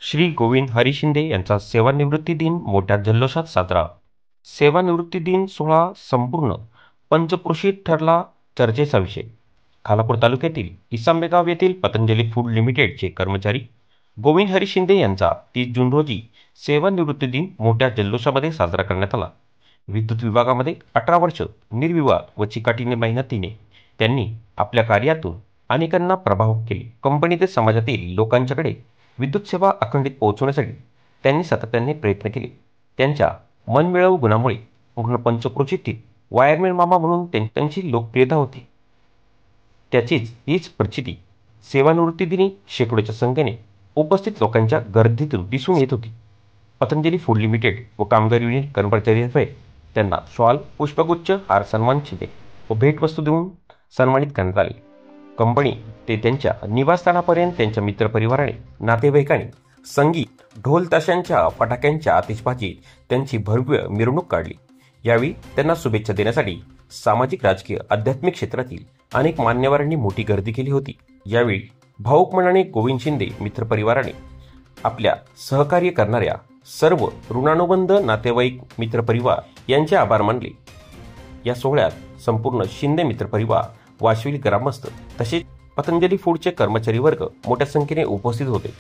श्री गोविंद हरी शिंदे यांचा सेवानिवृत्ती दिन मोठ्या जल्लोषात साजरा. सेवानिवृत्ती दिन सोहळा संपूर्ण पंचक्रोशीत ठरला चर्चेचा विषय. खालापूर तालुक्यातील इसांबेगाव येथील पतंजली फूड लिमिटेडचे कर्मचारी गोविंद हरी शिंदे यांचा 30 जून रोजी सेवानिवृत्ती दिन मोठ्या जल्लोषामध्ये साजरा करण्यात आला. विद्युत विभागामध्ये 18 वर्ष निर्विवाद व चिकाटीने मेहनतीने त्यांनी आपल्या कार्यातून अनेकांना प्रभावित केले. कंपनीतील समाजातील लोकांच्याकडे विद्युत सेवा अखंडित पोहोचवण्यासाठी त्यांनी सातत्याने प्रयत्न केले. त्यांच्या मनमिळावू गुणामुळे पूर्ण पंचक्रोशीतील वायरमॅन मामा म्हणून त्यांची लोकप्रियता होती. हीच प्रचिती सेवानिवृत्ती दिनी शेकडोच्या संख्येने उपस्थित लोकांच्या गर्दीतून दिसून येत होती. पतंजली फूड लिमिटेड व कामगार युनियन कर्मचाऱ्यांद्वारे त्यांना शॉल, पुष्पगुच्छ, हार, सन्मान चिन्हे व भेटवस्तू देऊन सन्मानित करण्यात आले. कंपनी ते त्यांच्या निवासस्थानापर्यंत त्यांच्या मित्रपरिवाराने, नातेवाईकांनी संगीत, ढोल ताशांच्या, फटाक्यांच्या आतिषबाजीत त्यांची भव्य मिरवणूक काढली. यावेळी त्यांना शुभेच्छा देण्यासाठी सामाजिक, राजकीय, आध्यात्मिक क्षेत्रातील अनेक मान्यवरांनी मोठी गर्दी केली होती. यावेळी भाऊक मनाने गोविंद शिंदे मित्रपरिवाराने आपल्या सहकार्य करणाऱ्या सर्व ऋणानुबंध नातेवाईक, मित्रपरिवार यांचे आभार मानले. या सोहळ्यात संपूर्ण शिंदे मित्रपरिवार, वाशिवली ग्रामस्थ तसेच पतंजली फूडचे कर्मचारी वर्ग मोठ्या संख्येने उपस्थित होते.